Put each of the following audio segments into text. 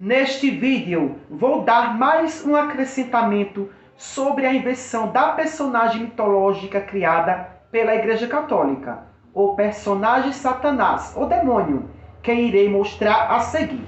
Neste vídeo, vou dar mais um acrescentamento sobre a invenção da personagem mitológica criada pela Igreja Católica, o personagem Satanás, o demônio, que irei mostrar a seguir.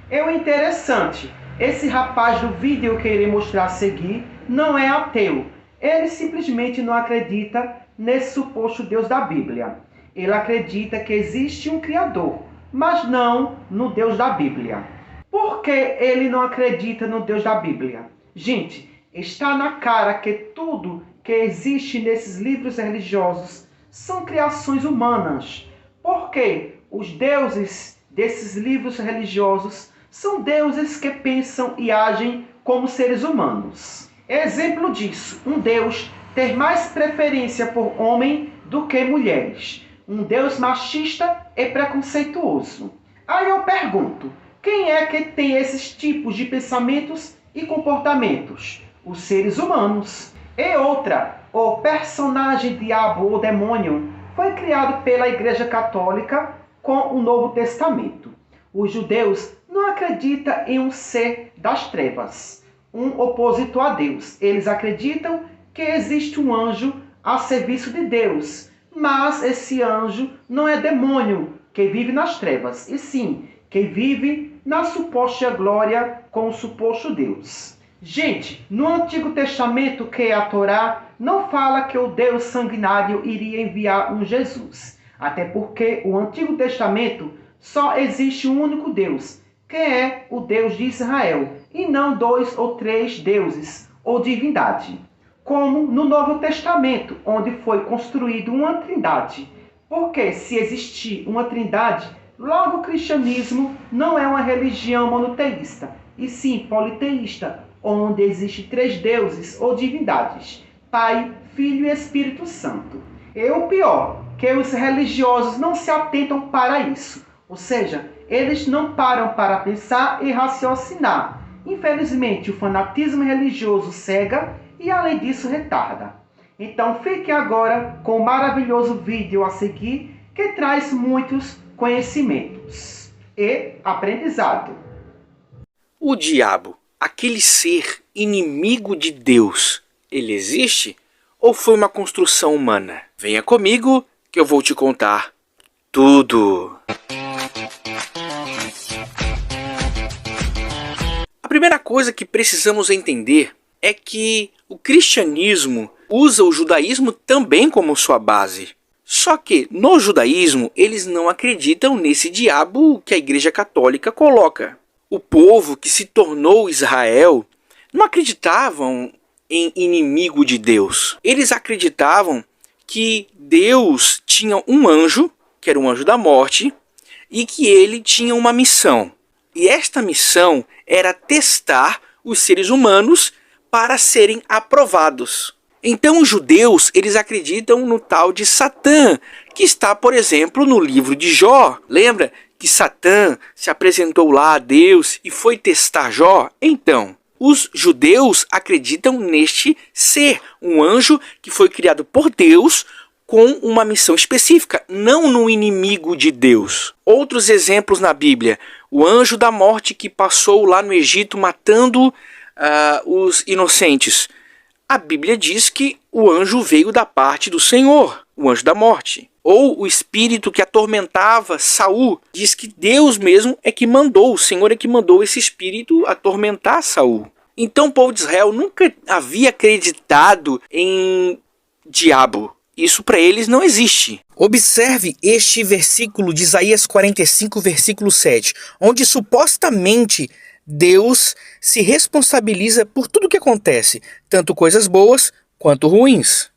É o interessante, esse rapaz do vídeo que irei mostrar a seguir não é ateu. Ele simplesmente não acredita nesse suposto Deus da Bíblia. Ele acredita que existe um Criador, mas não no Deus da Bíblia. Por que ele não acredita no Deus da Bíblia? Gente, está na cara que tudo que existe nesses livros religiosos são criações humanas. Porque os deuses desses livros religiosos são deuses que pensam e agem como seres humanos. Exemplo disso, um Deus ter mais preferência por homem do que mulheres. Um Deus machista e preconceituoso. Aí eu pergunto, quem é que tem esses tipos de pensamentos e comportamentos? Os seres humanos. E outra, o personagem diabo ou demônio foi criado pela Igreja Católica com o Novo Testamento. Os judeus não acreditam em um ser das trevas, um opositor a Deus. Eles acreditam que existe um anjo a serviço de Deus, mas esse anjo não é demônio que vive nas trevas, e sim, que vive na suposta glória com o suposto Deus. Gente, no Antigo Testamento, que é a Torá, não fala que o Deus sanguinário iria enviar um Jesus. Até porque o Antigo Testamento só existe um único Deus, que é o Deus de Israel, e não 2 ou 3 deuses ou divindade. Como no Novo Testamento, onde foi construído uma trindade. Porque se existir uma trindade, logo o cristianismo não é uma religião monoteísta, e sim politeísta, onde existem 3 deuses ou divindades, Pai, Filho e Espírito Santo. E o pior, que os religiosos não se atentam para isso, ou seja, eles não param para pensar e raciocinar. Infelizmente, o fanatismo religioso cega e, além disso, retarda. Então, fique agora com o maravilhoso vídeo a seguir, que traz muitos conhecimentos e aprendizado. O diabo, aquele ser inimigo de Deus, ele existe ou foi uma construção humana? Venha comigo que eu vou te contar tudo. A primeira coisa que precisamos entender é que o cristianismo usa o judaísmo também como sua base. Só que no judaísmo eles não acreditam nesse diabo que a Igreja Católica coloca. O povo que se tornou Israel não acreditavam em inimigo de Deus. Eles acreditavam que Deus tinha um anjo, que era um anjo da morte, e que ele tinha uma missão. E esta missão era testar os seres humanos para serem aprovados. Então os judeus, eles acreditam no tal de Satã, que está, por exemplo, no livro de Jó. Lembra que Satã se apresentou lá a Deus e foi testar Jó? Então, os judeus acreditam neste ser, um anjo que foi criado por Deus com uma missão específica, não no inimigo de Deus. Outros exemplos na Bíblia, o anjo da morte que passou lá no Egito matando os inocentes. A Bíblia diz que o anjo veio da parte do Senhor, o anjo da morte. Ou o espírito que atormentava Saul, diz que Deus mesmo é que mandou, o Senhor é que mandou esse espírito atormentar Saul. Então o povo de Israel nunca havia acreditado em diabo. Isso para eles não existe. Observe este versículo de Isaías 45, versículo 7, onde supostamente Deus se responsabiliza por tudo que acontece, tanto coisas boas quanto ruins.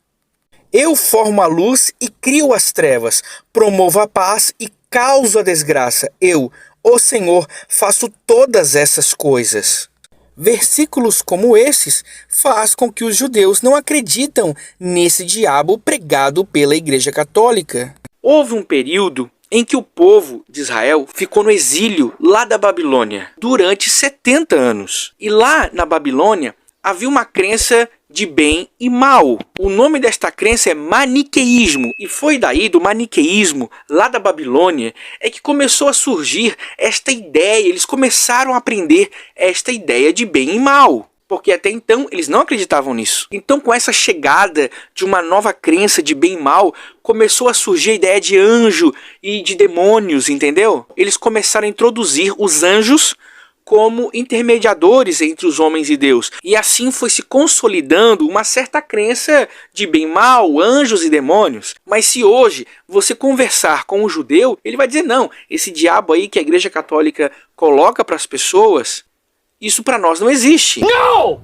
Eu formo a luz e crio as trevas, promovo a paz e causo a desgraça. Eu, o Senhor, faço todas essas coisas. Versículos como esses faz com que os judeus não acreditam nesse diabo pregado pela Igreja Católica. Houve um período em que o povo de Israel ficou no exílio lá da Babilônia durante 70 anos. E lá na Babilônia havia uma crença de bem e mal. O nome desta crença é maniqueísmo, e foi daí do maniqueísmo, lá da Babilônia, é que começou a surgir esta ideia, eles começaram a aprender esta ideia de bem e mal. Porque até então eles não acreditavam nisso. Então, com essa chegada de uma nova crença de bem e mal, começou a surgir a ideia de anjo e de demônios, entendeu? Eles começaram a introduzir os anjos como intermediadores entre os homens e Deus. E assim foi se consolidando uma certa crença de bem e mal, anjos e demônios. Mas se hoje você conversar com um judeu, ele vai dizer, não, esse diabo aí que a Igreja Católica coloca para as pessoas, isso para nós não existe. Não!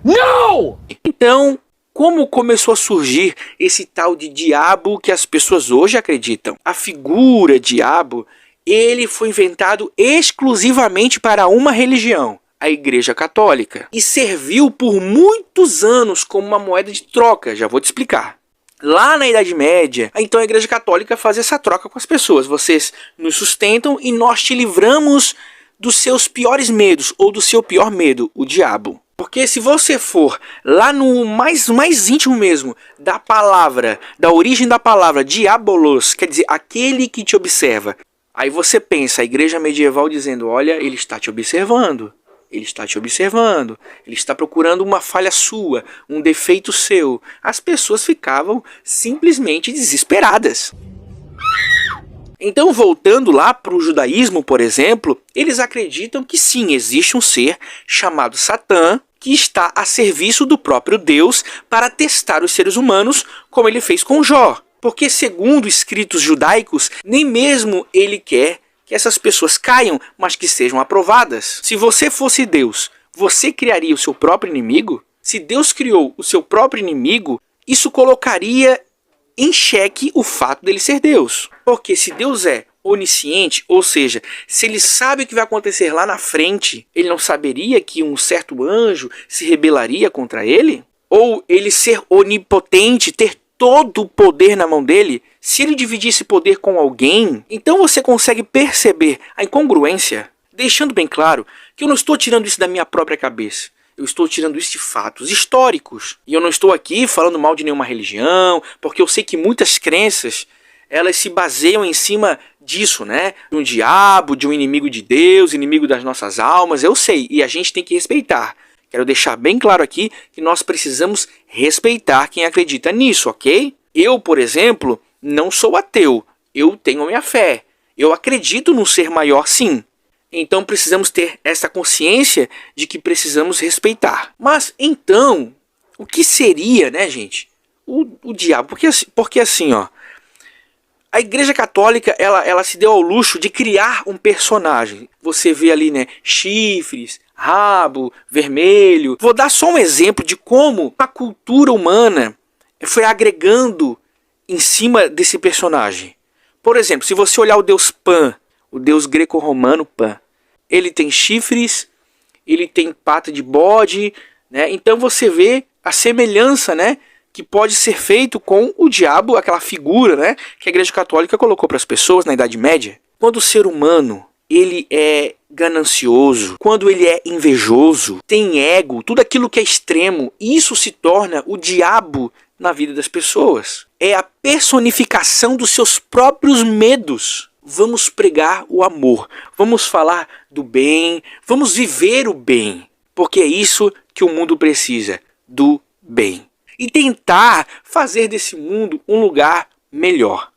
Não! Então, como começou a surgir esse tal de diabo que as pessoas hoje acreditam? A figura diabo, ele foi inventado exclusivamente para uma religião, a Igreja Católica, e serviu por muitos anos como uma moeda de troca, já vou te explicar. Lá na Idade Média, então a Igreja Católica fazia essa troca com as pessoas. Vocês nos sustentam e nós te livramos dos seus piores medos, ou do seu pior medo, o diabo. Porque se você for lá no mais íntimo mesmo da palavra, da origem da palavra diabolos, quer dizer, aquele que te observa, aí você pensa, a igreja medieval dizendo, olha, ele está te observando, ele está te observando, ele está procurando uma falha sua, um defeito seu. As pessoas ficavam simplesmente desesperadas. Então, voltando lá para o judaísmo, por exemplo, eles acreditam que sim, existe um ser chamado Satã, que está a serviço do próprio Deus para testar os seres humanos, como ele fez com Jó. Porque, segundo escritos judaicos, nem mesmo ele quer que essas pessoas caiam, mas que sejam aprovadas. Se você fosse Deus, você criaria o seu próprio inimigo? Se Deus criou o seu próprio inimigo, isso colocaria em xeque o fato dele ser Deus. Porque se Deus é onisciente, ou seja, se ele sabe o que vai acontecer lá na frente, ele não saberia que um certo anjo se rebelaria contra ele? Ou ele ser onipotente, ter todo o poder na mão dele, se ele dividir esse poder com alguém, então você consegue perceber a incongruência, deixando bem claro que eu não estou tirando isso da minha própria cabeça. Eu estou tirando isso de fatos históricos. E eu não estou aqui falando mal de nenhuma religião, porque eu sei que muitas crenças, elas se baseiam em cima disso, né? De um diabo, de um inimigo de Deus, inimigo das nossas almas, eu sei, e a gente tem que respeitar. Quero deixar bem claro aqui que nós precisamos respeitar quem acredita nisso, ok? Eu, por exemplo, não sou ateu, eu tenho a minha fé. Eu acredito num ser maior, sim. Então precisamos ter essa consciência de que precisamos respeitar. Mas então, o que seria, né, gente, o diabo? Porque assim, ó, a Igreja Católica, ela se deu ao luxo de criar um personagem. Você vê ali, né, chifres, rabo, vermelho. Vou dar só um exemplo de como a cultura humana foi agregando em cima desse personagem. Por exemplo, se você olhar o deus Pan, o deus greco-romano Pan, ele tem chifres, ele tem pata de bode, né? Então você vê a semelhança, né, que pode ser feito com o diabo, aquela figura, né, que a Igreja Católica colocou para as pessoas na Idade Média. Quando o ser humano ele é ganancioso, quando ele é invejoso, tem ego, tudo aquilo que é extremo, isso se torna o diabo na vida das pessoas. É a personificação dos seus próprios medos. Vamos pregar o amor, vamos falar do bem, vamos viver o bem, porque é isso que o mundo precisa, do bem. E tentar fazer desse mundo um lugar melhor.